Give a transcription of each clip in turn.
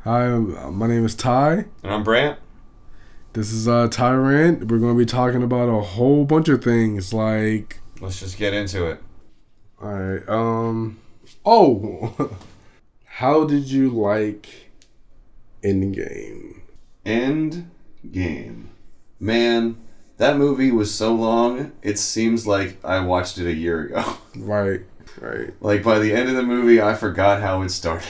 Hi, my name is Ty. And I'm Brandt. This is Tyrant. We're going to be talking about a whole bunch of things like... Let's just get into it. Alright, Oh! How did you like Endgame? Endgame. Man, that movie was so long, it seems like I watched it a year ago. Right. Like, by the end of the movie, I forgot how it started.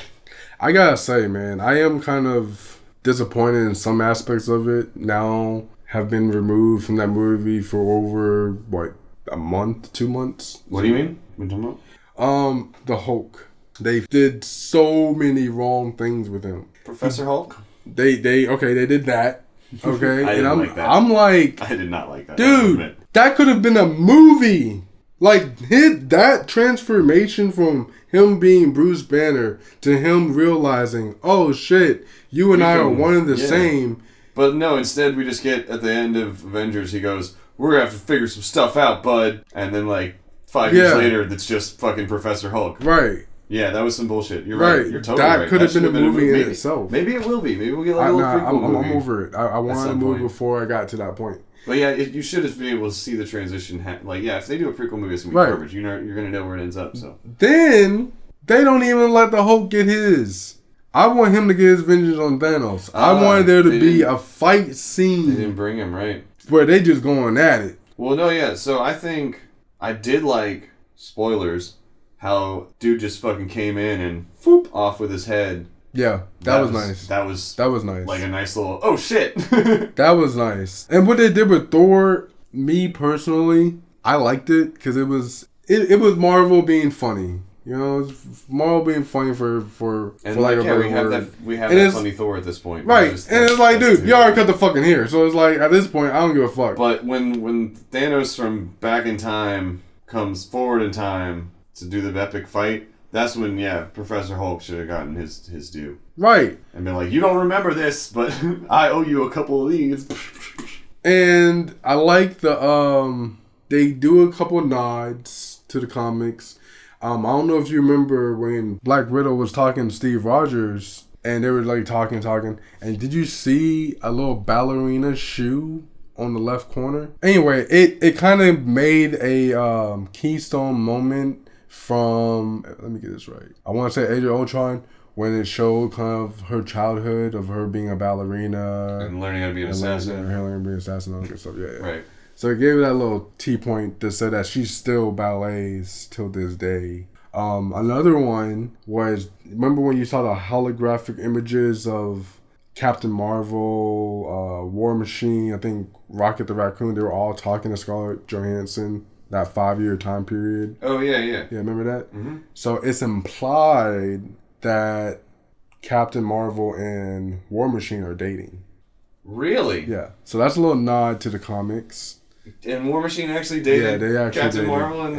I gotta say, man, I am kind of disappointed in some aspects of it. Now, have been removed from that movie for over, a month, 2 months? What do you mean? What are you talking about? The Hulk. They did so many wrong things with him. Professor Hulk? They did that. Okay. I didn't like that. I'm like, I did not like that. Dude, that could have been a movie. Like, that transformation from him being Bruce Banner to him realizing, oh shit, you and I are one and the same. But no, instead we just get at the end of Avengers, he goes, we're gonna have to figure some stuff out, bud. And then like 5 years later, that's just fucking Professor Hulk. Right. Yeah, that was some bullshit. You're right. You're totally right. That could have been a movie in itself. Maybe it will be. Maybe we'll get like a little prequel movie. I'm over it. I wanted to move before I got to that point. But yeah, you should have been able to see the transition. If they do a prequel movie, it's going to be garbage. You're going to know where it ends up. So then, they don't even let the Hulk get his. I want him to get his vengeance on Thanos. I wanted there to be a fight scene. They didn't bring him, right? Where they just going at it. Well, no, yeah. So I think I did like, spoilers, how dude just fucking came in and whoop off with his head. Yeah, that was nice. That was nice. Like a nice little, oh shit. That was nice. And what they did with Thor, me personally, I liked it because it was Marvel being funny. You know, it's Marvel being funny for like a better word. We have that funny Thor at this point. Right. And it's like, dude, you already cut the fucking hair. So it's like, at this point, I don't give a fuck. But when Thanos from back in time comes forward in time to do the epic fight, that's when, Professor Hulk should have gotten his due. Right. And been like, you don't remember this, but I owe you a couple of these. And I like they do a couple of nods to the comics. I don't know if you remember when Black Widow was talking to Steve Rogers, and they were like talking, and did you see a little ballerina shoe on the left corner? Anyway, it kind of made a keystone moment from, let me get this right, I want to say Age of Ultron, when it showed kind of her childhood of her being a ballerina and learning how to be an assassin, learning how to be an assassin and all that stuff. Yeah. Right. So it gave it that little T-point that said that she still ballets till this day. Another one was, remember when you saw the holographic images of Captain Marvel, War Machine, I think Rocket the Raccoon, they were all talking to Scarlett Johansson, that 5-year time period. Oh, yeah. Yeah, remember that? Mm-hmm. So it's implied that Captain Marvel and War Machine are dating. Really? Yeah. So that's a little nod to the comics. And War Machine actually dated they actually Captain dated Marvel and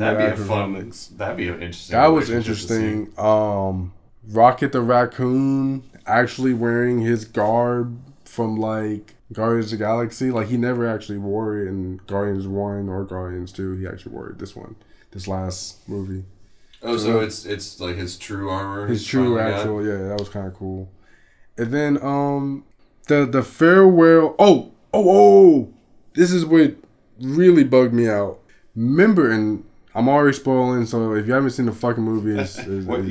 that'd be a fun comics. That'd be an interesting. That was interesting. Rocket the Raccoon actually wearing his garb from like Guardians of the Galaxy. Like he never actually wore it in Guardians 1 or Guardians 2. He actually wore it this last movie. Oh, so it's like his true armor. His true actual, that was kind of cool. And then the farewell. Oh. This is what really bugged me out. Remember, and I'm already spoiling, so if you haven't seen the fucking movie,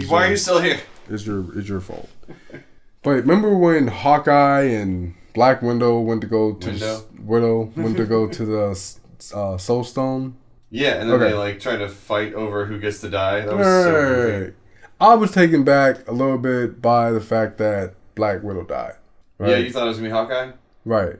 why are you still here? It's your fault. But remember when Hawkeye and Black Widow went to go to the Soul Stone? Yeah, and then they like try to fight over who gets to die. That was so goofy. I was taken back a little bit by the fact that Black Widow died. Right? Yeah, you thought it was gonna be Hawkeye? Right.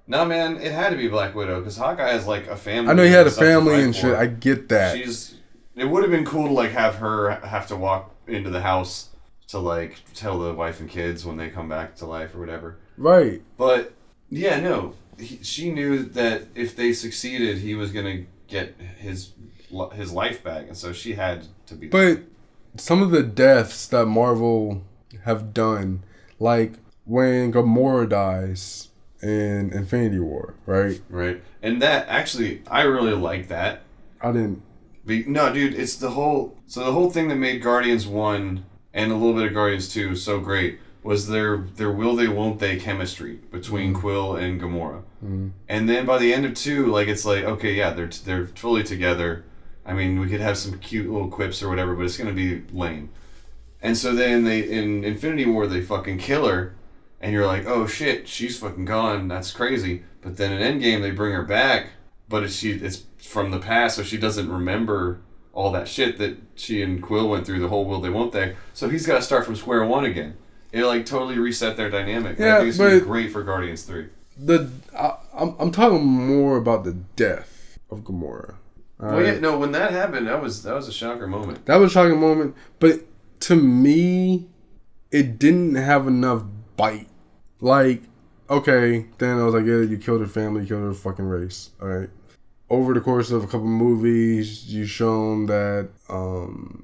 No, man, it had to be Black Widow because Hawkeye has like a family. I know he had a family and shit. I get that. It would have been cool to like have her have to walk into the house to like tell the wife and kids when they come back to life or whatever. Right. But yeah, no, she knew that if they succeeded, he was gonna get his life back, and so she had to be. But some of the deaths that Marvel have done, like when Gamora dies in Infinity War, right? Right. And that, actually, I really like that. I didn't. No, dude, it's the whole thing that made Guardians 1 and a little bit of Guardians 2 so great was their will they won't they chemistry between Quill and Gamora. Mm. And then by the end of 2, like it's like, okay, yeah, they're fully together. I mean, we could have some cute little quips or whatever, but it's gonna be lame. And so then in Infinity War they fucking kill her, and you're like, oh shit, she's fucking gone. That's crazy. But then in Endgame they bring her back, but it's from the past, so she doesn't remember all that shit that she and Quill went through, the whole will they won't they. So he's got to start from square one again. It like totally reset their dynamic. Yeah, I think it's gonna be great for Guardians 3. I'm talking more about the death of Gamora. Well, yeah, no, when that happened, that was a shocker moment. That was a shocking moment, but to me, it didn't have enough bite. Like, okay, then I was like, yeah, you killed her family, you killed her fucking race. All right. Over the course of a couple movies, you've shown that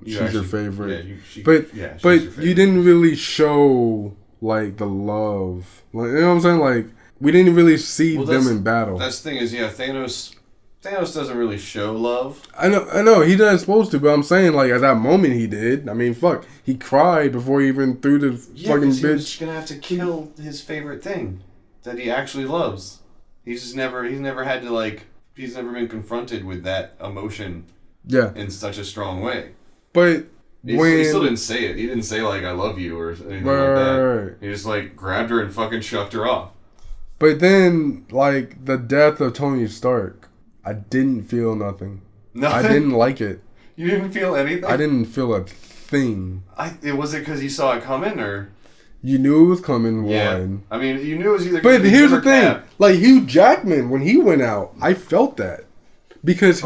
she's your favorite. Yeah, she's but your favorite. You didn't really show like the love. Like, you know what I'm saying? Like, we didn't really see them in battle. That's the thing is, yeah, Thanos doesn't really show love. I know he doesn't supposed to, but I'm saying like at that moment he did. I mean, fuck, he cried before he even threw the fucking bitch. He was gonna have to kill his favorite thing that he actually loves. He's never had to like. He's never been confronted with that emotion in such a strong way. But he still didn't say it. He didn't say, like, I love you or anything like that. He just, like, grabbed her and fucking shucked her off. But then, like, the death of Tony Stark, I didn't feel nothing. Nothing? I didn't like it. You didn't feel anything? I didn't feel a thing. Was it because you saw it coming, or... You knew it was coming, yeah. one. I mean, you knew it was either... But here's the thing. Like, Hugh Jackman, when he went out, I felt that. Because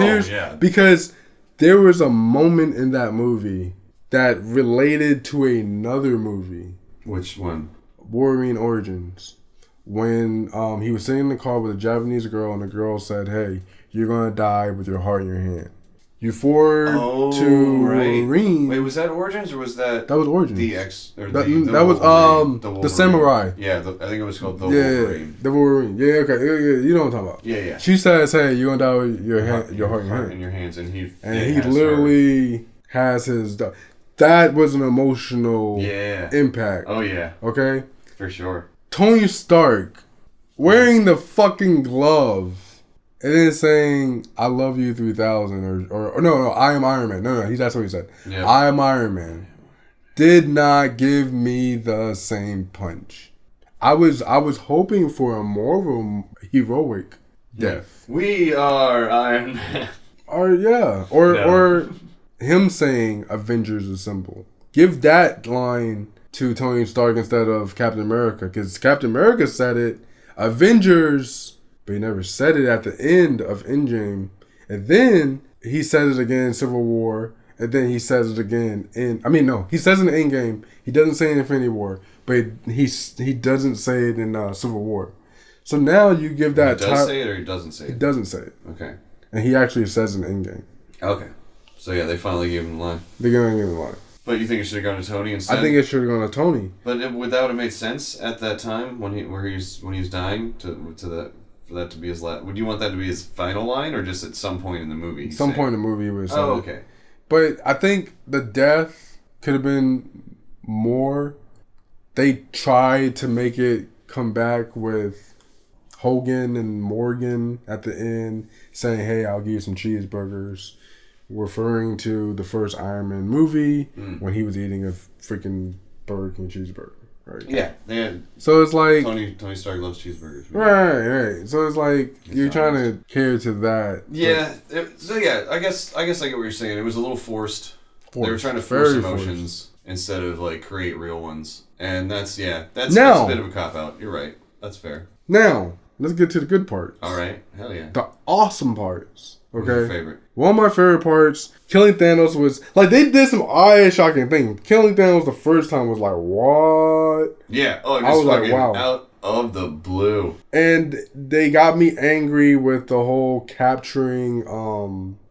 because there was a moment in that movie that related to another movie. Which one? Wolverine Origins. When he was sitting in the car with a Japanese girl, and the girl said, hey, you're going to die with your heart in your hand. You forward to Wolverine. Wait, was that Origins or was that... That was Origins. That was the Samurai. Yeah, I think it was called the Wolverine. The Wolverine. Yeah, okay. Yeah, you know what I'm talking about. Yeah. She says, hey, you're going to die with your heart in your hands. And he literally has his... That was an emotional impact. Oh, yeah. Okay? For sure. Tony Stark wearing the fucking glove and then saying, I love you 3000 or no, I am Iron Man. No, that's what he said. Yep. I am Iron Man. Did not give me the same punch. I was hoping for a more of a heroic death. We are Iron Man. Or him saying Avengers Assemble. Give that line to Tony Stark instead of Captain America, because Captain America said it. Avengers. But he never said it at the end of Endgame. And then he says it again in Civil War. And then he says it again he says it in Endgame. He doesn't say it in Infinity War. But he doesn't say it in Civil War. So now you give that... He does say it or he doesn't say it? He doesn't say it. Okay. And he actually says it in Endgame. Okay. So yeah, they finally gave him the line. They're going to give him the line. But you think it should have gone to Tony instead? I think it should have gone to Tony. But would that have made sense at that time when he's dying for that to be his last? Would you want that to be his final line, or just at some point in the movie? Point in the movie was. Oh, okay. But I think the death could have been more. They tried to make it come back with Hogan and Morgan at the end saying, "Hey, I'll give you some cheeseburgers," referring to the first Iron Man movie when he was eating a freaking Burger King cheeseburger. Right. Yeah. So it's like Tony Stark loves cheeseburgers. Right. So it's like you're trying to cater to that. Yeah. I guess I get what you're saying. It was a little forced. They were trying to force emotions instead of like create real ones, and that's a bit of a cop out. You're right. That's fair. Now let's get to the good parts. All right. Hell yeah. The awesome parts. Okay. What's your favorite? One of my favorite parts, killing Thanos was... Like, they did some eye-shocking things. Killing Thanos the first time was like, what? Yeah. Oh, I was like, wow. Out of the blue. And they got me angry with the whole capturing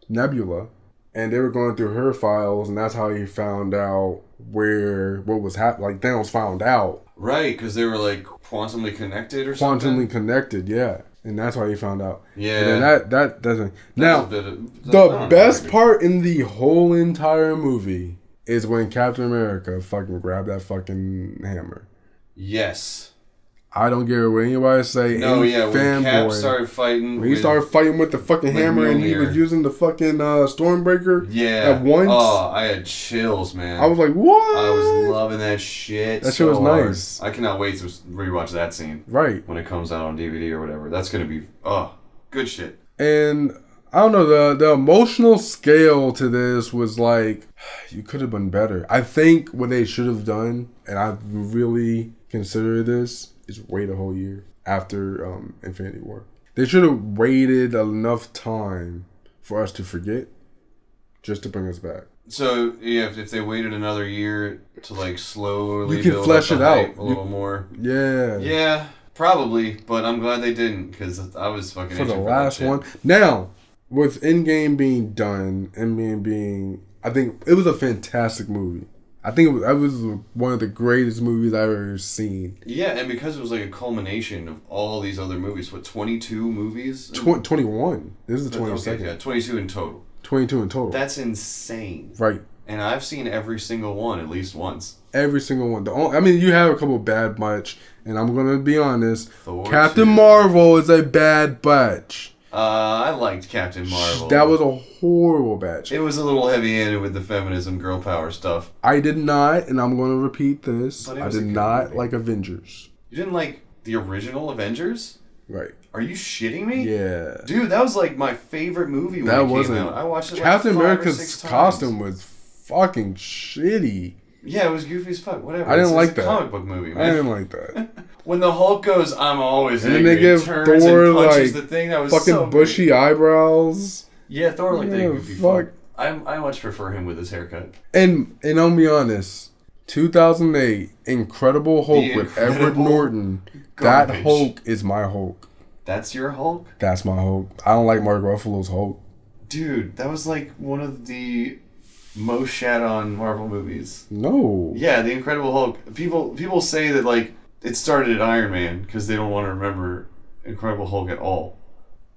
Nebula. And they were going through her files, and that's how he found out what was happening. Like, Thanos found out. Right, because they were, like, quantumly connected or something? Quantumly connected, yeah. And that's how he found out. Yeah. And then that doesn't... Now, the best part in the whole entire movie is when Captain America fucking grabbed that fucking hammer. Yes. I don't care what anybody say. No, yeah, when Cap fanboy. started fighting. When he started fighting with the fucking hammer and he was using the fucking Stormbreaker at once. Oh, I had chills, man. I was like, what? I was loving that shit. That shit was nice. I cannot wait to rewatch that scene. Right. When it comes out on DVD or whatever. That's going to be, good shit. And I don't know, the emotional scale to this was like, you could have been better. I think what they should have done, and I really consider this, is wait a whole year after Infinity War. They should have waited enough time for us to forget, just to bring us back. So yeah, if they waited another year to like slowly you can build flesh up it the out hype a little more. Yeah. Yeah, probably, but I'm glad they didn't because I was fucking for the last one. Now, with Endgame being done and being, I think it was a fantastic movie. I think that was one of the greatest movies I've ever seen. Yeah, and because it was like a culmination of all these other movies. What, 22 movies? 21. This is the 22nd. Okay, yeah, 22 in total. 22 in total. That's insane. Right. And I've seen every single one at least once. Every single one. I mean, you have a couple bad batch, and I'm going to be honest. Thor Captain 2. Marvel is a bad batch. I liked Captain Marvel. That was a horrible batch. It was a little heavy-handed with the feminism, girl power stuff. I did not, and I'm going to repeat this. I did not movie. like Avengers. You didn't like the original Avengers? Right. Are you shitting me? Yeah. Dude, that was like my favorite movie when it came out. I watched it Captain like 5 or America's 6 times. costume was fucking shitty. Yeah, it was goofy as fuck. Whatever. I didn't like It's a that. comic book movie, man. I didn't like that. When the Hulk goes, I'm always And angry. then they give turns Thor and punches like the thing. That was fucking so bushy eyebrows. Yeah, Thor like that Yeah, goofy fuck. fuck. I much prefer him with his haircut. And I'll be honest, 2008 Incredible Hulk with Edward Norton. Garbage. That Hulk is my Hulk. That's your Hulk? That's my Hulk. I don't like Mark Ruffalo's Hulk. Dude, that was like one of the most shat on Marvel movies. No. Yeah, the Incredible Hulk. People say that like it started at Iron Man because they don't want to remember Incredible Hulk at all,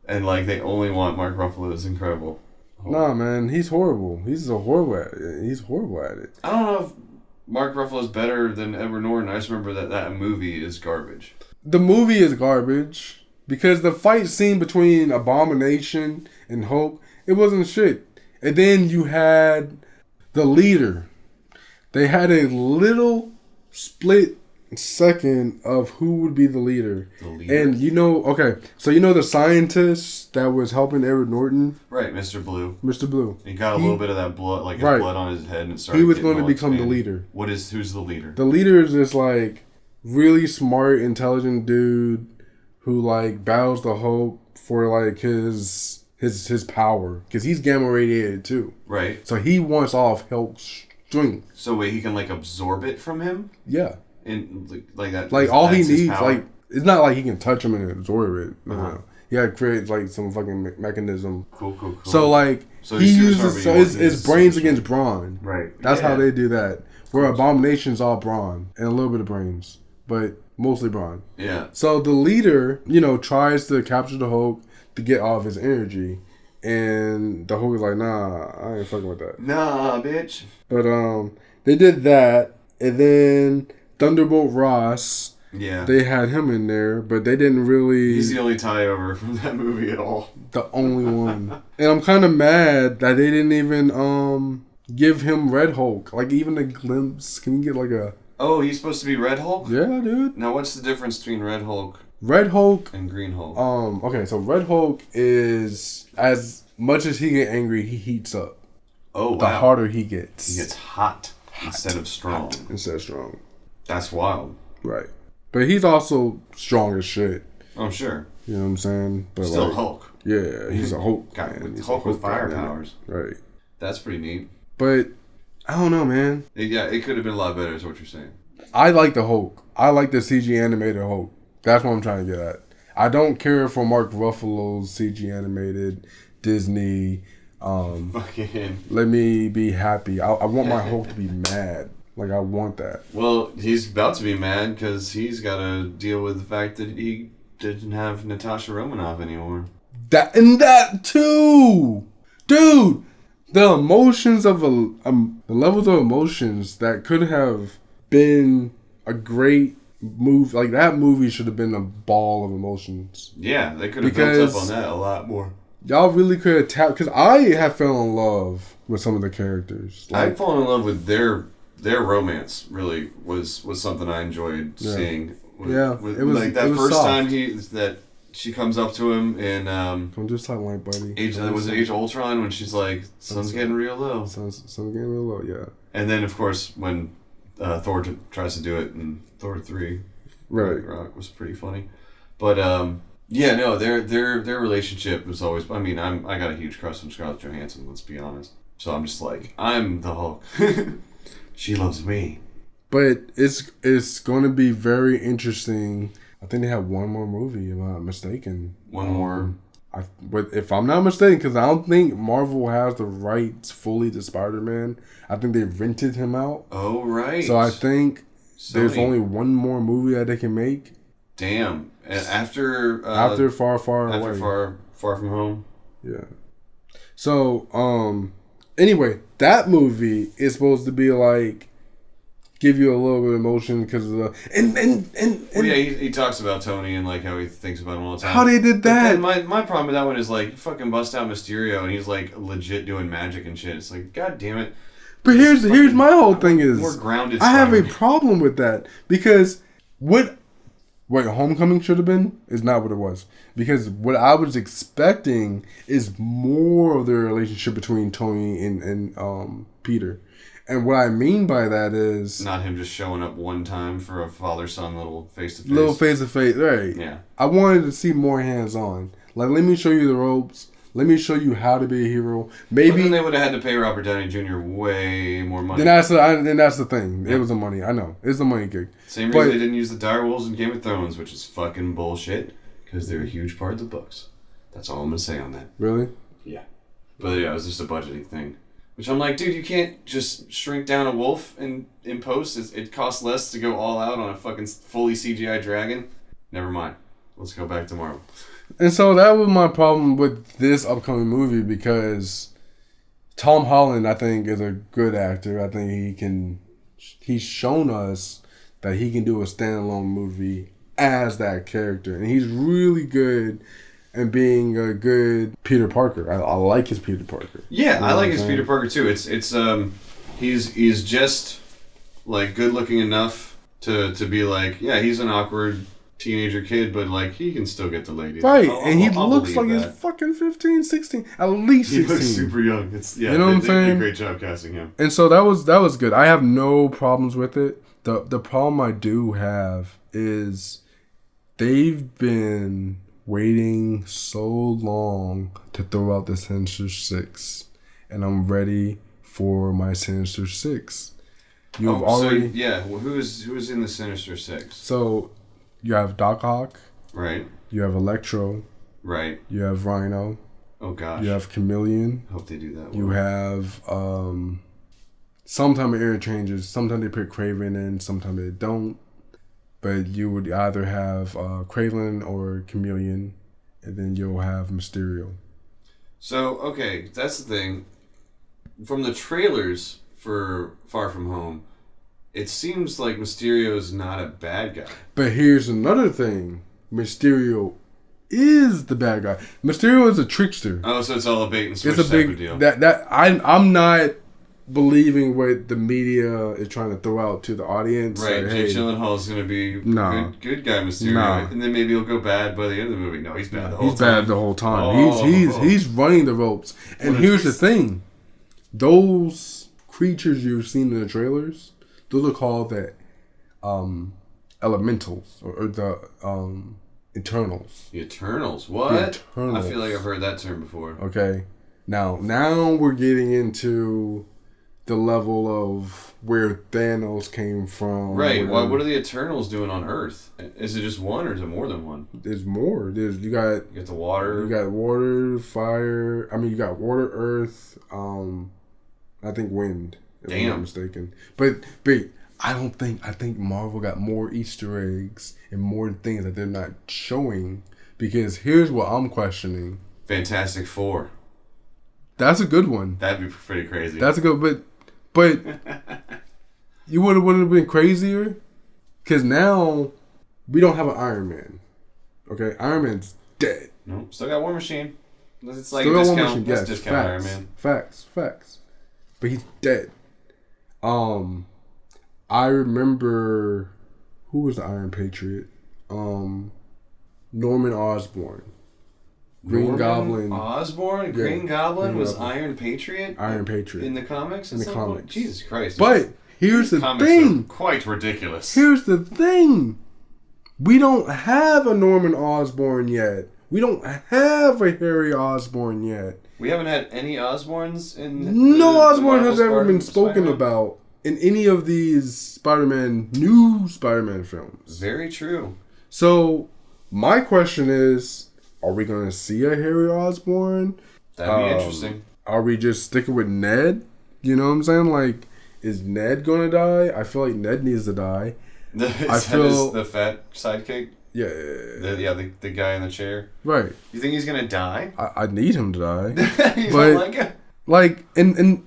and like they only want Mark Ruffalo's Incredible Hulk. Nah, man, he's horrible. He's horrible at it. I don't know if Mark Ruffalo's better than Edward Norton. I just remember that movie is garbage. The movie is garbage because the fight scene between Abomination and Hulk, it wasn't shit. And then you had the leader. They had a little split second of who would be the leader. And so the scientist that was helping Edward Norton? Right, Mr. Blue. Mr. Blue. He got a little bit of that blood, like his blood on his head, and it started. He was going to become the leader. Who's the leader? The leader is this like really smart, intelligent dude who like battles the Hulk for like his power because he's gamma radiated too. Right. So he wants all of Hulk's strength. So wait, he can like absorb it from him? Yeah. And like that. Like all he needs, like it's not like he can touch him and absorb it. No. He had to create like some fucking mechanism. Cool. So like he uses his brains against brawn. Right. That's how they do that. Where Abomination's all brawn and a little bit of brains, but mostly brawn. Yeah. So the leader, tries to capture the Hulk to get all of his energy, and the Hulk is like, nah, I ain't fucking with that. Nah, bitch. But they did that, and then Thunderbolt Ross. Yeah. They had him in there, but they didn't really... He's the only tie over from that movie at all. The only one. And I'm kind of mad that they didn't even give him Red Hulk. Like, even a glimpse. Can you get like a... Oh, he's supposed to be Red Hulk? Yeah, dude. Now, what's the difference between Red Hulk... Red Hulk... and Green Hulk? Okay, so Red Hulk is... As much as he get angry, he heats up. Oh, wow. The harder he gets. He gets hot instead of strong. Instead of strong. That's wild. Right. But he's also strong as shit. I'm sure. You know what I'm saying? But still Hulk. Yeah, he's a Hulk. He's Hulk with fire powers. Right. That's pretty neat. But I don't know, man. It could have been a lot better is what you're saying. I like the Hulk. I like the CG animated Hulk. That's what I'm trying to get at. I don't care for Mark Ruffalo's CG animated Disney. Fucking. Let me be happy. I want my Hulk to be mad. Like, I want that. Well, he's about to be mad because he's got to deal with the fact that he didn't have Natasha Romanoff anymore. That too! Dude! The emotions of the levels of emotions that could have been a great move like that movie should have been a ball of emotions. Yeah, they could have built up on that a lot more. Y'all really could have tapped, because I have fell in love with some of the characters. I've fallen in love with their romance. Really was something I enjoyed seeing. It was like that first soft. Time that she comes up to him and I'm just like white buddy. Age of Ultron when she's like, sun's getting real low. Sun's getting real low, yeah. And then of course when Thor tries to do it in Thor 3, right, Rock was pretty funny, but yeah, no, their relationship was always. I mean, I got a huge crush on Scarlett Johansson. Let's be honest. So I'm just like, I'm the Hulk. She loves me. But it's going to be very interesting. I think they have one more movie, if I'm not mistaken. One more. But if I'm not mistaken, because I don't think Marvel has the rights fully to Spider-Man. I think they rented him out. Oh right. So I think there's only one more movie that they can make. Damn. And after Far Away. Far From Home. Yeah. So, anyway, that movie is supposed to be like give you a little bit of emotion because of the well, yeah, he talks about Tony and like how he thinks about him all the time. How they did that? My problem with that one is like you fucking bust out Mysterio and he's like legit doing magic and shit. It's like, god damn it. But here's my whole thing is more grounded. I have a problem with that because what Homecoming should have been is not what it was. Because what I was expecting is more of the relationship between Tony and Peter. And what I mean by that is not him just showing up one time for a father-son little face-to-face. Little face-to-face, right. Yeah. I wanted to see more hands-on. Like, let me show you the ropes. Let me show you how to be a hero. Maybe then they would have had to pay Robert Downey Jr. way more money. Then that's the thing. Yeah. It was the money. I know. It's the money gig. Same reason they didn't use the direwolves in Game of Thrones, which is fucking bullshit, because they're a huge part of the books. That's all I'm going to say on that. Really? Yeah. But yeah, it was just a budgeting thing. Which I'm like, dude, you can't just shrink down a wolf in post. It costs less to go all out on a fucking fully CGI dragon. Never mind. Let's go back to Marvel. And so that was my problem with this upcoming movie because Tom Holland, I think, is a good actor. I think he's shown us that he can do a standalone movie as that character. And he's really good at being a good Peter Parker. I like his Peter Parker. Yeah, you know I like his Peter Parker too. It's he's just like good looking enough to be like, yeah, he's an awkward teenager kid, but like he can still get the ladies. Right, and he looks like he's fucking 15, 16, at least 16. He looks super young. It's you know what I'm saying? They did a great job casting him. And so that was good. I have no problems with it. The problem I do have is they've been waiting so long to throw out the Sinister Six, and I'm ready for my Sinister Six. You've already Well, who's in the Sinister Six? So you have Doc Ock, right? You have Electro, right? You have Rhino. Oh gosh. You have Chameleon. Hope they do that. You have sometimes it interchanges. Sometimes they put Kraven in, sometimes they don't. But you would either have Kraven or Chameleon, and then you'll have Mysterio. So, okay, that's the thing. From the trailers for Far From Home, it seems like Mysterio's not a bad guy. But here's another thing. Mysterio is the bad guy. Mysterio is a trickster. Oh, so it's all a bait and switch type of deal. I'm not believing what the media is trying to throw out to the audience. Right, like, Jake Gyllenhaal's going to be good guy Mysterio, and then maybe he'll go bad by the end of the movie. No, he's bad the whole time. He's bad the whole time. Oh. He's running the ropes. And here's the thing. Those creatures you've seen in the trailers, those are called the elementals, or the Eternals. The Eternals? What? The Eternals. I feel like I've heard that term before. Okay. Now we're getting into the level of where Thanos came from. Right. What are the Eternals doing on Earth? Is it just one, or is it more than one? There's more. You got the water. You got water, fire. I mean, you got water, earth. I think wind. If I'm not mistaken. But I think Marvel got more Easter eggs and more things that they're not showing. Because here's what I'm questioning. Fantastic Four. That's a good one. That'd be pretty crazy. That's a good, but you wouldn't have been crazier, Because now we don't have an Iron Man. Okay, Iron Man's dead. No, still got War Machine. It's like Still a got War discount. Machine. Let's Yes, discount Iron Man. Facts. But he's dead. I remember who was the Iron Patriot? Norman Osborn. Green Goblin. Osborn? Green Goblin was Iron Patriot? Iron Patriot. In the comics? In the comics. Jesus Christ. But here's the thing. Quite ridiculous. Here's the thing. We don't have a Norman Osborn yet. We don't have a Harry Osborn yet. We haven't had any Osborns in No Osborn has ever been spoken about in any of these new Spider-Man films. Very true. So, my question is, are we going to see a Harry Osborn? That'd be interesting. Are we just sticking with Ned? You know what I'm saying? Like, is Ned going to die? I feel like Ned needs to die. The fat sidekick? Yeah. The guy in the chair. Right. You think he's gonna die? I need him to die. You but don't like it? Like, and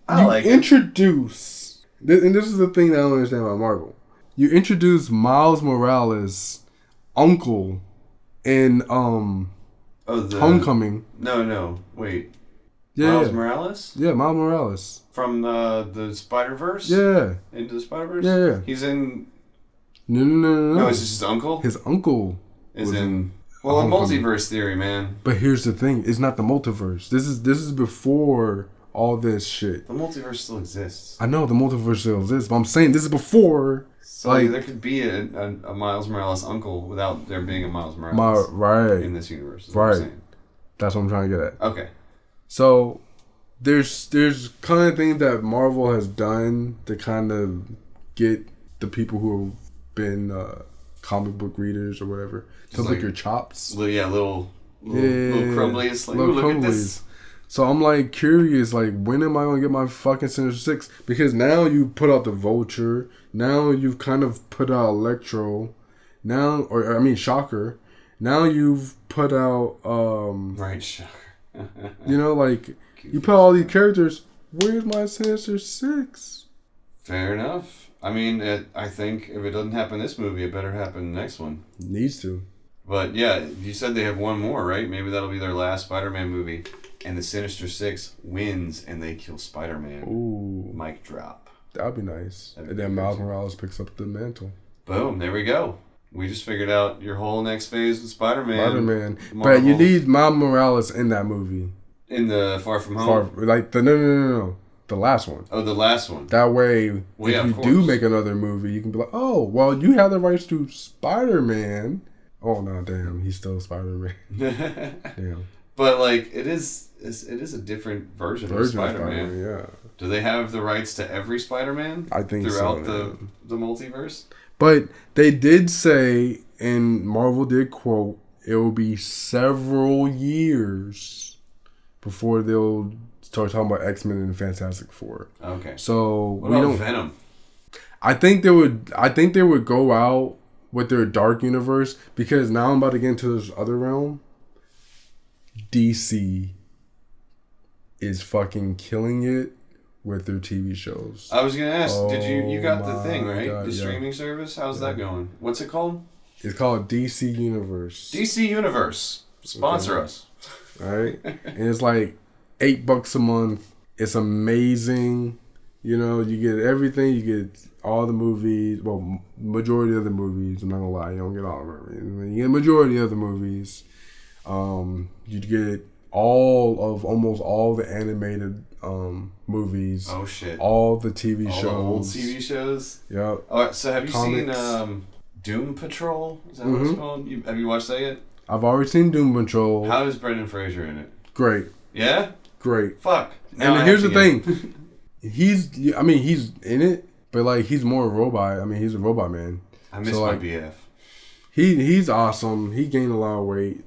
I you like it. introduce, and this is the thing that I don't understand about Marvel. You introduce Miles Morales' uncle in Homecoming. No, wait. Yeah, Miles Morales? Yeah, Miles Morales. From the Spider-Verse? Yeah. Into the Spider-Verse? Yeah. He's in... No. No, is this his uncle? His uncle is in... Well, a multiverse theory, man. But here's the thing. It's not the multiverse. This is before all this shit. The multiverse still exists. I know the multiverse still exists, but I'm saying this is before... So there could be a Miles Morales uncle without there being a Miles Morales in this universe. Right. That's what I'm trying to get at. Okay. So there's kind of things that Marvel has done to kind of get the people who have been comic book readers or whatever to lick your chops. Little crumblies. Like, look at this. So I'm like curious, like when am I gonna get my fucking Sinister Six? Because now you put out the Vulture, now you've kind of put out Electro, Shocker. Now you've put out Shocker. You know, like you put all these characters. Where's my Sinister Six? Fair enough. I mean, I think if it doesn't happen this movie, it better happen in the next one. Needs to. But yeah, you said they have one more, right? Maybe that'll be their last Spider-Man movie. And the Sinister Six wins and they kill Spider-Man. Ooh. Mic drop. That'd be nice. And then Miles Morales picks up the mantle. Boom, there we go. We just figured out your whole next phase with Spider-Man. But you need Miles Morales in that movie. In the Far From Home? No. The last one. Oh, the last one. That way, if you do make another movie, you can be like, oh, well, you have the rights to Spider-Man. Oh, no, damn. He's still Spider-Man. Damn. But, like, it is a different version of Spider-Man. Yeah. Do they have the rights to every Spider-Man? I think throughout so. the multiverse? But they did say, and Marvel did quote, it will be several years before they'll start talking about X-Men and Fantastic Four. Okay. So what about Venom? I think they would go out with their dark universe, because now I'm about to get into this other realm. DC is fucking killing it with their TV shows. I was gonna ask, did you got the thing, right? God, the streaming service? How's that going? What's it called? It's called DC Universe. DC Universe. Sponsor us. All right? And it's like $8 a month. It's amazing. You know, you get everything. You get all the movies. Well, majority of the movies. I'm not gonna lie, you don't get all of them. You get a majority of the movies. You get almost all the animated movies. Oh shit! All the TV shows. The old TV shows. Yep. All right. So have you seen Doom Patrol? Is that what it's called? Have you watched that yet? I've already seen Doom Patrol. How is Brendan Fraser in it? Great. Yeah. Great. Fuck. And here's the thing. He's in it, but like he's more a robot. I mean, he's a robot man. I miss my BF. He's awesome. He gained a lot of weight.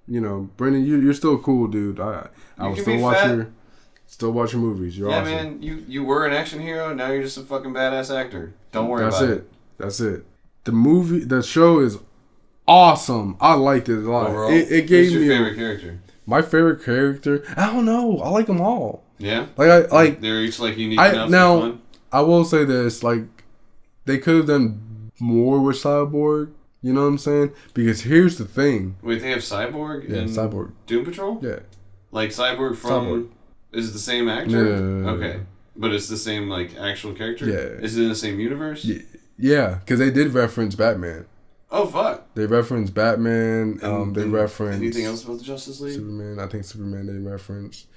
You know, Brendan, you're still a cool dude. I will still watch your movies. You're awesome. Yeah, man. You were an action hero. Now you're just a fucking badass actor. Don't worry about it. That's it. The show is awesome. I liked it a lot. Overall, it gave me your favorite character. My favorite character. I don't know. I like them all. Yeah. Like they're each like unique enough. Now, I will say this: like, they could have done more with Cyborg. You know what I'm saying? Because here's the thing. Wait, they have Cyborg in Cyborg. Doom Patrol? Yeah. Like Cyborg from... Cyborg. Is it the same actor? No. Okay. But it's the same, like, actual character? Yeah. Is it in the same universe? Yeah, because they did reference Batman. Oh, fuck. They referenced Batman. They referenced... Anything else about the Justice League? Superman. I think Superman they referenced.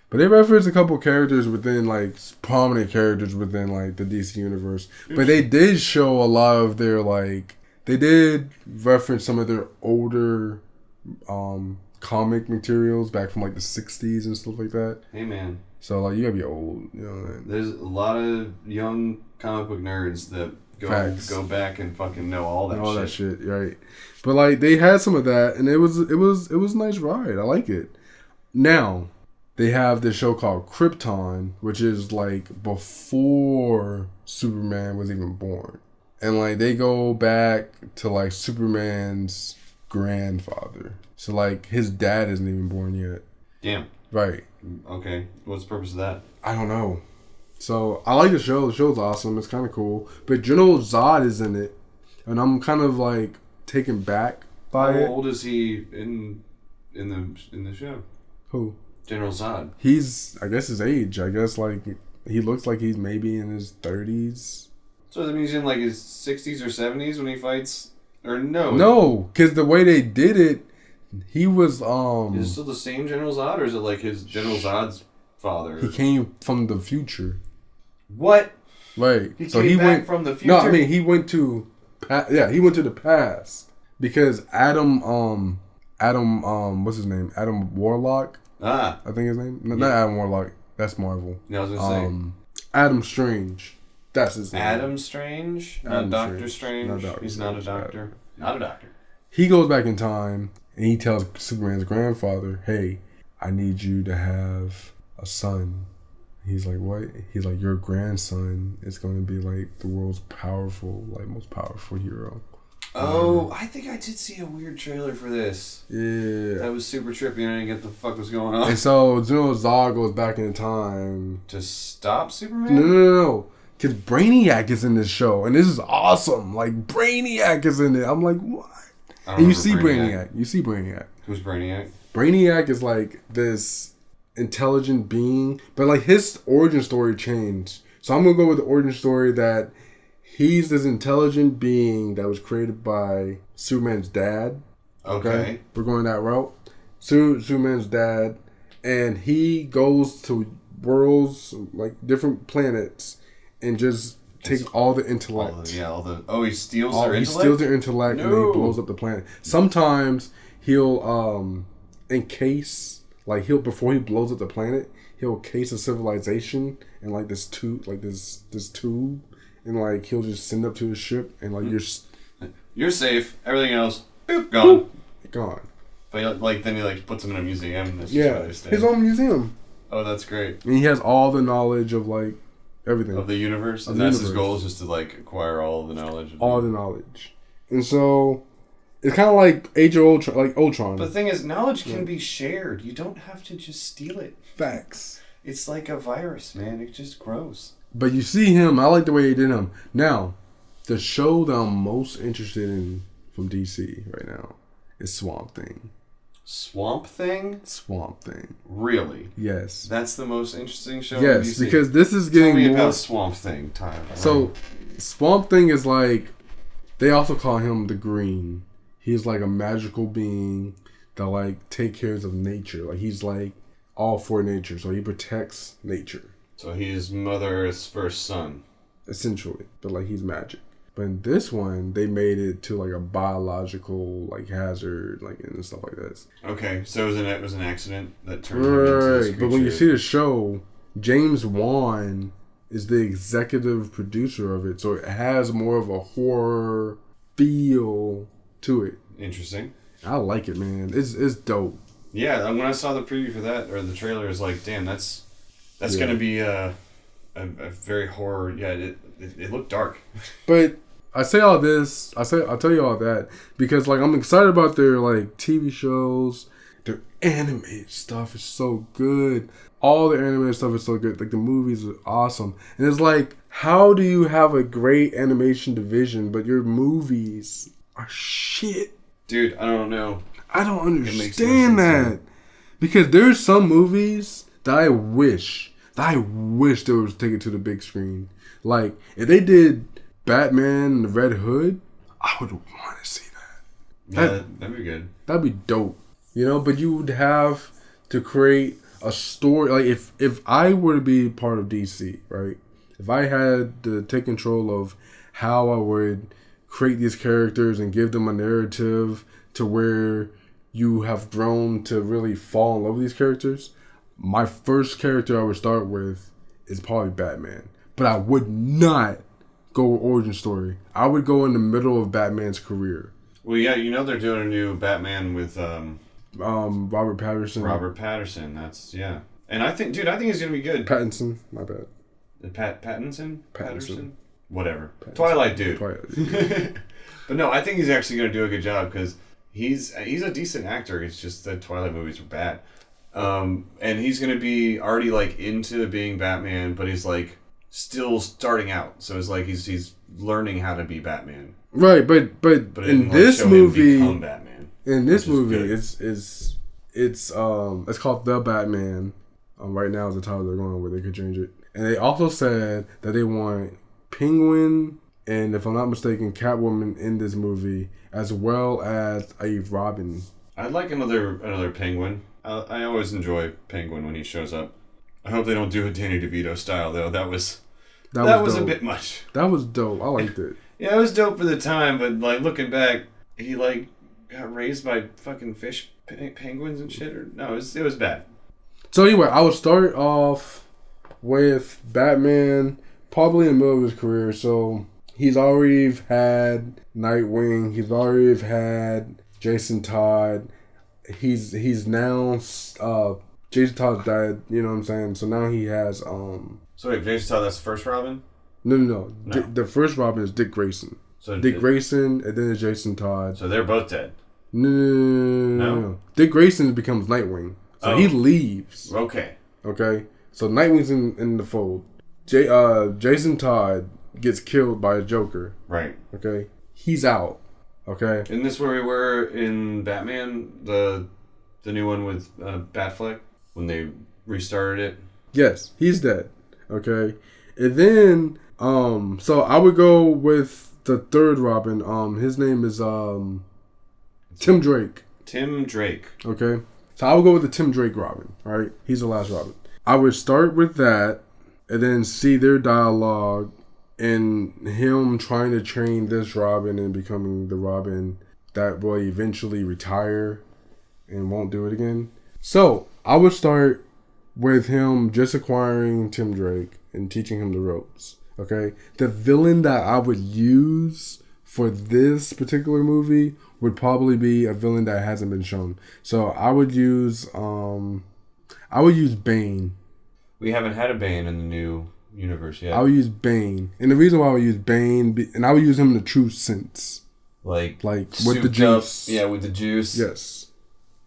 But they referenced a couple characters within, like, prominent characters within, like, the DC universe. But they did show a lot of their, like... They did reference some of their older comic materials back from, like, the 60s and stuff like that. Hey, man. So, like, you gotta be old, you know what I mean? There's a lot of young comic book nerds that go back and fucking know all that shit. All that shit, right. But, like, they had some of that, and it was a nice ride. I like it. Now, they have this show called Krypton, which is, like, before Superman was even born. And, like, they go back to, like, Superman's grandfather. So, like, his dad isn't even born yet. Damn. Right. Okay. What's the purpose of that? I don't know. So, I like the show. The show's awesome. It's kind of cool. But General Zod is in it. And I'm kind of, like, taken back by it. How old is he in the show? Who? General Zod. He's, I guess, his age. I guess, like, he looks like he's maybe in his 30s. So that means he's in like his 60s or 70s when he fights? Or no? No, because the way they did it, he was... Is it still the same General Zod, or is it like his General Zod's father? He came from the future. What? Right. He went from the future? No, I mean, he went to... he went to the past. Because Adam, what's his name? Adam Warlock? Ah. I think his name? No, not Adam Warlock. That's Marvel. Yeah, I was going to say. Adam Strange. That's his name. Adam Strange? Not Doctor Strange? He's not a doctor. Not a doctor. He goes back in time and he tells Superman's grandfather, hey, I need you to have a son. He's like, what? He's like, your grandson is going to be like the world's most powerful hero. Oh, I think I did see a weird trailer for this. Yeah. That was super trippy and I didn't get the fuck was going on. And so General Zod goes back in time. To stop Superman? No. Because Brainiac is in this show. And this is awesome. Like, Brainiac is in it. I'm like, what? And you see Brainiac. You see Brainiac. Who's Brainiac? Brainiac is like this intelligent being. But like his origin story changed. So I'm going to go with the origin story that he's this intelligent being that was created by Superman's dad. Okay. We're going that route. Superman's dad. And he goes to worlds, like different planets, and just takes all the intellect. He steals their intellect? He steals their intellect and he blows up the planet. Sometimes he'll encase, like before he blows up the planet, he'll encase a civilization in like this tube, and like he'll just send up to his ship and like you're safe. Everything else, boop, gone. Gone. But like then he puts them in a museum. His own museum. Oh, that's great. And he has all the knowledge of like everything of the universe, and that's his goal, is just to like acquire all the knowledge. All the knowledge, and so it's kind of like Age of Ultron, like Ultron. But the thing is, knowledge can be shared. You don't have to just steal it. Facts. It's like a virus, man. It just grows. But you see him. I like the way they did him. Now, the show that I'm most interested in from DC right now is Swamp Thing. Swamp Thing? Swamp Thing. Really? Yes. That's the most interesting show. Yes, because this is getting Tell me more about Swamp Thing, Tyler. So, Swamp Thing is like, they also call him the Green. He's like a magical being that like take care of nature. Like he's like all for nature, so he protects nature. So he's Mother Earth's first son, essentially. But like he's magic. But in this one, they made it to like a biological like hazard, like and stuff like this. Okay, so it was an accident that turned him into this creature. But when you see the show, James Wan is the executive producer of it, so it has more of a horror feel to it. Interesting. I like it, man. It's dope. Yeah, when I saw the preview for that or the trailer, I was like, damn, that's gonna be a very horror. Yeah, it looked dark. But I say all this. I'll tell you all that because like I'm excited about their like TV shows. the animated stuff is so good. All the animated stuff is so good. Like, the movies are awesome. And it's like, how do you have a great animation division, but your movies are shit? Dude, I don't know. I don't understand that. Because there's some movies that I wish they was taken to the big screen. Like, if they did Batman and the Red Hood, I would want to see that. Yeah, that'd be good. That'd be dope. You know, but you would have to create a story. Like, if I were to be part of DC, right? If I had to take control of how I would create these characters and give them a narrative to where you have grown to really fall in love with these characters, my first character I would start with is probably Batman. But I would not go origin story. I would go in the middle of Batman's career. Well, yeah, you know they're doing a new Batman with Robert Pattinson. Robert Pattinson. That's and I think he's gonna be good. Pattinson, my bad. Pattinson. Pattinson. Whatever. Pattinson. Twilight dude. But no, I think he's actually gonna do a good job because he's a decent actor. It's just that Twilight movies were bad. And he's gonna be already like into being Batman, but he's like still starting out. So it's like he's learning how to be Batman. Right, but in this movie, become Batman. In this movie, it's called The Batman. Right now is the title they're going with. They could change it. And they also said that they want Penguin and, if I'm not mistaken, Catwoman in this movie, as well as a Robin. I'd like another Penguin. I always enjoy Penguin when he shows up. I hope they don't do a Danny DeVito style though. That was a bit much. That was dope. I liked it. Yeah, it was dope for the time, but like looking back, he like got raised by fucking fish penguins and shit. It was bad. So anyway, I would start off with Batman, probably in the middle of his career. So he's already had Nightwing. He's already had Jason Todd. He's now Jason Todd's died. You know what I'm saying? So now he has So wait, Jason Todd, that's the first Robin? No. The first Robin is Dick Grayson. So Dick Grayson, and then it's Jason Todd. So they're both dead. No. Dick Grayson becomes Nightwing. So he leaves. Okay. So Nightwing's in the fold. Jason Todd gets killed by a Joker. Right. Okay. He's out. Okay. Isn't this where we were in Batman, the new one with Batfleck, when they restarted it? Yes, he's dead. Okay. And then so I would go with the third Robin. His name is Tim Drake. Tim Drake. Okay. So I would go with the Tim Drake Robin. All right. He's the last Robin. I would start with that and then see their dialogue and him trying to train this Robin and becoming the Robin that will eventually retire and won't do it again. So I would start with him just acquiring Tim Drake and teaching him the ropes. Okay. The villain that I would use for this particular movie would probably be a villain that hasn't been shown. So I would use Bane. We haven't had a Bane in the new universe yet. I would use Bane. And the reason why I would use Bane, and I would use him in the true sense. Like with the juice. Yeah, with the juice. Yes.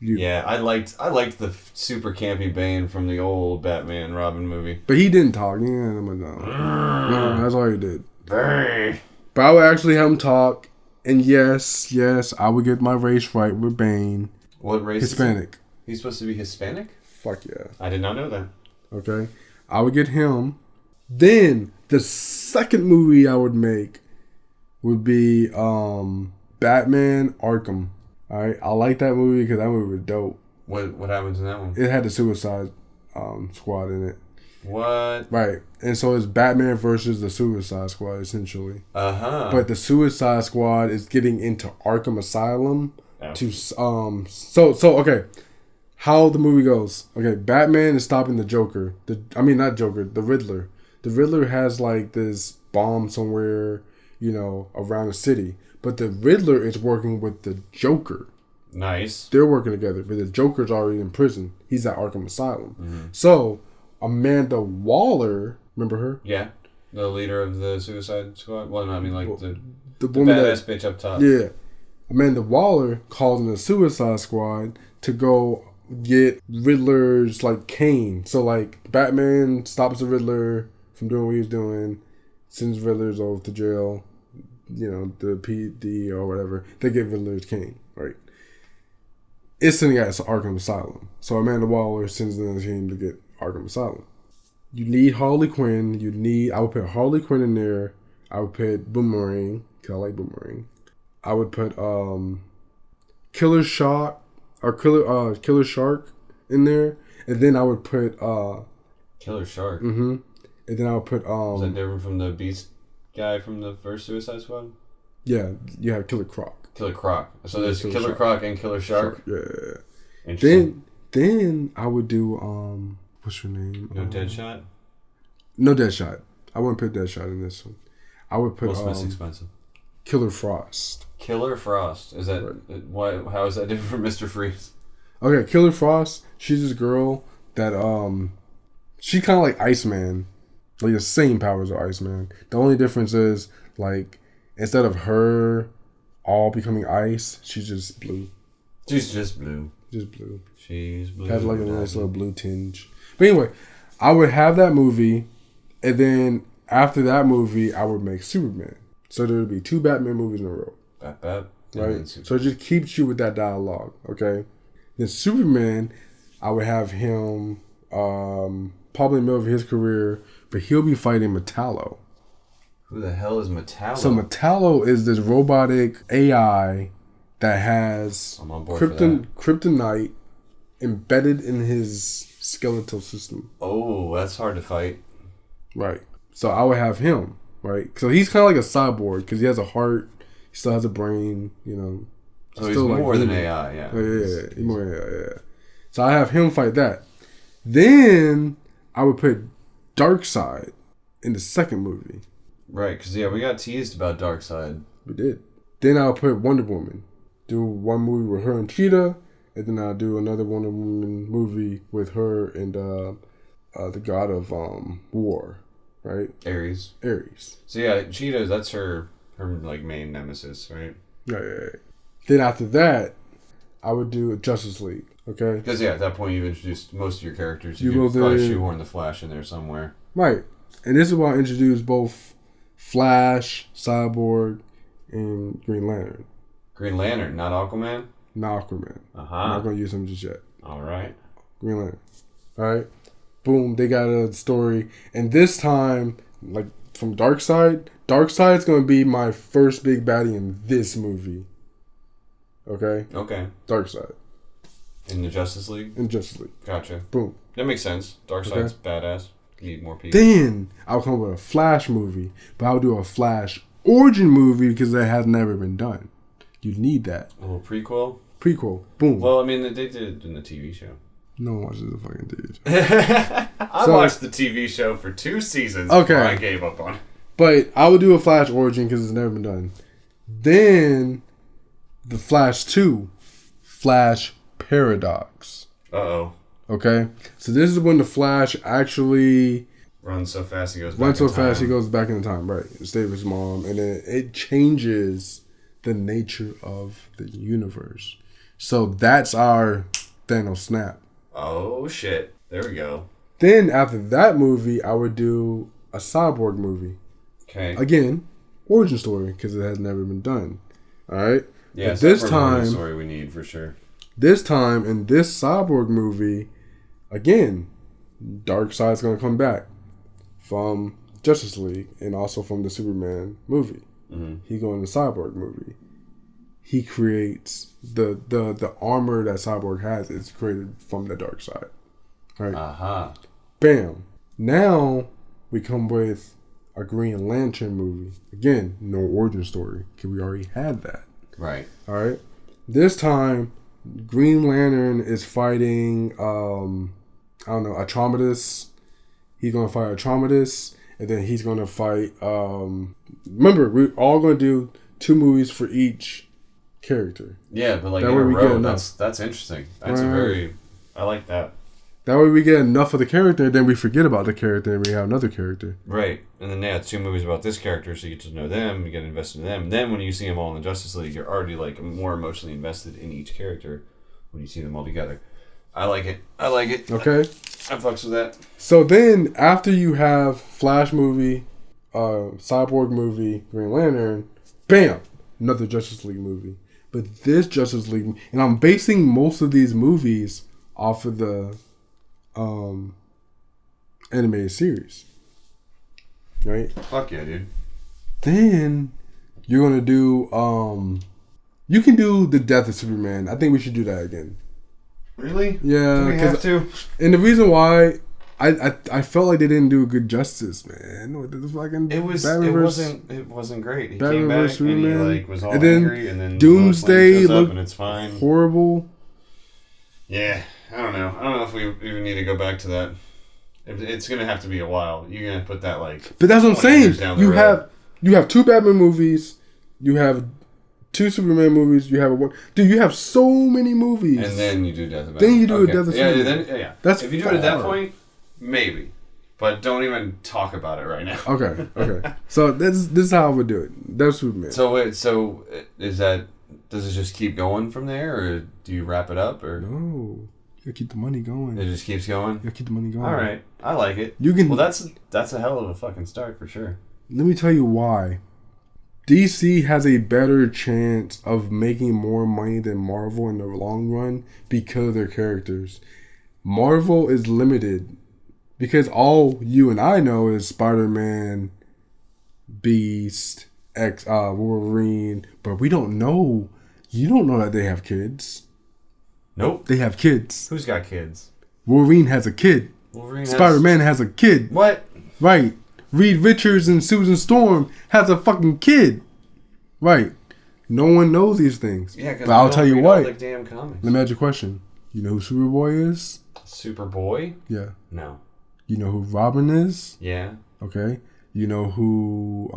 Yeah, I liked the super campy Bane from the old Batman Robin movie. But he didn't talk. No, that's all he did. But I would actually have him talk. And yes, I would get my race right with Bane. What race? Hispanic. He's supposed to be Hispanic? Fuck yeah. I did not know that. Okay. I would get him. Then the second movie I would make would be Batman Arkham. Alright. I like that movie because that movie was dope. What happens in that one? It had the Suicide Squad in it. What? Right. And so it's Batman versus the Suicide Squad, essentially. Uh-huh. But the Suicide Squad is getting into Arkham Asylum to okay. How the movie goes. Okay, Batman is stopping the Joker. The Riddler. The Riddler has like this bomb somewhere, around the city. But the Riddler is working with the Joker. Nice. They're working together, but the Joker's already in prison. He's at Arkham Asylum. Mm-hmm. So Amanda Waller, remember her? Yeah, the leader of the Suicide Squad. Well, no, I mean the woman badass bitch up top. Yeah, Amanda Waller calls in the Suicide Squad to go get Riddler's like cane. So like Batman stops the Riddler from doing what he was doing, sends Riddler's over to jail. You know, the PD or whatever. They get Riddler's cane, right? It's sending us to Arkham Asylum. So Amanda Waller sends them the team to get Arkham Asylum. You need Harley Quinn. I would put Harley Quinn in there. I would put Boomerang, because I like Boomerang. I would put Killer Shark in there. And then I would put Killer Shark. Mm-hmm. And then I would put Is that different from the Beast guy from the first Suicide Squad? Yeah, you have Killer Croc. Killer Croc. So there's Killer Croc and Killer Shark? Yeah. Interesting. Then I would do what's your name? No Deadshot? No Deadshot. I wouldn't put Deadshot in this one. I would put most expensive. Killer Frost. Killer Frost. Is that why? How is that different from Mr. Freeze? Okay, Killer Frost. She's this girl that she kind of like Iceman, like the same powers of Iceman. The only difference is like instead of her all becoming ice, she's just blue. She's just blue. Just blue. She's blue. Has like a nice little blue tinge. But anyway, I would have that movie, and then after that movie, I would make Superman. So there would be 2 Batman movies in a row. Right? So it just keeps you with that dialogue, okay? Then Superman, I would have him probably in the middle of his career, but he'll be fighting Metallo. Who the hell is Metallo? So Metallo is this robotic AI that has kryptonite embedded in his skeletal system. Oh, that's hard to fight. Right. So I would have him, right? So he's kind of like a cyborg because he has a heart, he still has a brain, you know. So he's more than AI, yeah. Yeah, he's more AI, yeah. So I have him fight that. Then I would put Darkseid in the second movie. Right, because we got teased about Darkseid. We did. Then I'll put Wonder Woman. Do one movie with her and Cheetah, and then I'll do another Wonder Woman movie with her and the god of war, right? Ares. So yeah, Cheetah, that's her like main nemesis, right? Right. Then after that, I would do a Justice League, okay? Because at that point you've introduced most of your characters. You could probably shoehorn the Flash in there somewhere. Right. And this is why I introduced both Flash, Cyborg, and Green Lantern. Green Lantern, not Aquaman? Not Aquaman. I'm not going to use him just yet. All right. Green Lantern. All right. Boom. They got a story. And this time, like from Darkseid's going to be my first big baddie in this movie. Okay? Okay. Darkseid. In the Justice League? In Justice League. Gotcha. Boom. That makes sense. Darkseid's badass. Need more people. Then I'll come up with a Flash movie. But I'll do a Flash origin movie because that has never been done. You need that. A little prequel? Prequel. Boom. Well, I mean, they did it in the TV show. No one watches the fucking TV show. I watched the TV show for 2 seasons before I gave up on it. But I would do a Flash origin because it's never been done. Then the Flash 2, Flash Paradox. Uh-oh. Okay? So this is when the Flash actually runs so fast he goes back in time. Right. Stay with his mom. And then it changes the nature of the universe. So that's our Thanos snap. Oh, shit. There we go. Then after that movie, I would do a Cyborg movie. Okay. Again, origin story because it has never been done. All right. Yeah. But this time, origin story we need for sure. This time in this Cyborg movie, again, Darkseid's gonna come back from Justice League and also from the Superman movie. Mm-hmm. He go in the Cyborg movie. He creates the armor that Cyborg has is created from the Darkseid. Right. Uh-huh. Bam. Now we come with a Green Lantern movie. Again, no origin story because we already had that. Right. All right. This time, Green Lantern is fighting, Atromedus. He's going to fight Atromedus. And then he's going to fight, remember, we're all going to do 2 movies for each character. Yeah, but like that in a row, that's interesting. That's I like that. That way we get enough of the character, and then we forget about the character, and we have another character. Right. And then, 2 movies about this character, so you get to know them, you get invested in them. Then when you see them all in the Justice League, you're already, like, more emotionally invested in each character when you see them all together. I like it. I like it. Okay. I fucks with that. So then, after you have Flash movie, Cyborg movie, Green Lantern, bam, another Justice League movie. But this Justice League, and I'm basing most of these movies off of the animated series, right? Fuck yeah, dude. Then you're gonna do you can do the Death of Superman. I think we should do that again. Really? Yeah. Do we have to? And the reason why I felt like they didn't do a good justice, man. With the fucking It wasn't great. He Batman came back versus and he Superman. like was all And then angry, and then Doomsday Lois Lane shows up looked and it's fine. horrible. Yeah, I don't know. I don't know if we even need to go back to that. It's gonna have to be a while. You're gonna put that like. But that's what I'm 20 years saying. down the road. You have 2 Batman movies. You have 2 Superman movies. You have Dude, you have so many movies. And then you do Death of Batman. Then you do a Death of Superman. Yeah. That's if you do it at that point, maybe. But don't even talk about it right now. Okay. So this is how I would do it. That's Superman. So is that? Does it just keep going from there, or do you wrap it up, or No, you gotta keep the money going. it just keeps going? You gotta keep the money going. All right, I like it. You can. Well, that's a hell of a fucking start for sure. Let me tell you why. DC has a better chance of making more money than Marvel in the long run because of their characters. Marvel is limited because all you and I know is Spider-Man, Beast, Wolverine, but we don't know. You don't know that they have kids. Nope. They have kids. Who's got kids? Wolverine has a kid. Spider-Man has a kid. What? Right. Reed Richards and Susan Storm has a fucking kid. Right. No one knows these things. Yeah, because but I'll tell you what. Like damn comics. Let me ask you a question. You know who Superboy is? Superboy? Yeah. No. You know who Robin is? Yeah. Okay. You know who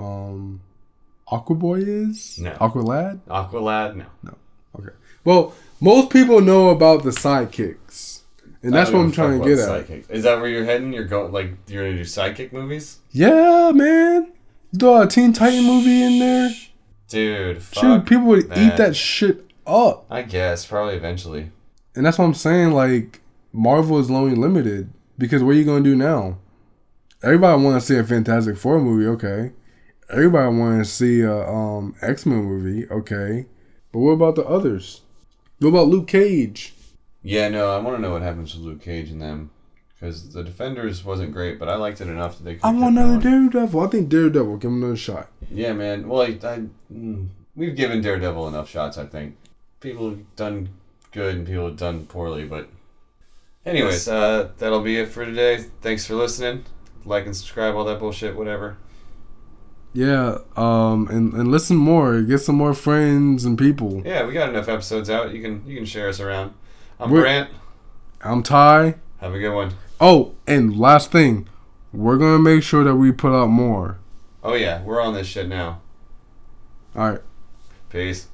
Aquaboy is? No. Aqualad? Aqualad? No. No. Okay. Well, most people know about the sidekicks. And that's what I'm trying to get at. Sidekicks. Is that where you're heading? You're going you're gonna do sidekick movies? Yeah, man. You throw a Teen Titan movie in there. Dude, fuck Dude, people would that. eat that shit up. I guess, probably eventually. And that's what I'm saying, like, Marvel is only limited. Because what are you going to do now? Everybody want to see a Fantastic Four movie, okay. Everybody want to see a X-Men movie, okay. But what about the others? What about Luke Cage? Yeah, no, I want to know what happens with Luke Cage and them. Because the Defenders wasn't great, but I liked it enough that they could. I want another Daredevil. I think Daredevil, give him another shot. Yeah, man. Well, we've given Daredevil enough shots, I think. People have done good and people have done poorly, but... Anyways, that'll be it for today. Thanks for listening. Like and subscribe, all that bullshit, whatever. Yeah, and listen more. Get some more friends and people. Yeah, we got enough episodes out. You can share us around. I'm Brandt. I'm Ty. Have a good one. Oh, and last thing. We're going to make sure that we put out more. Oh, yeah. We're on this shit now. All right. Peace.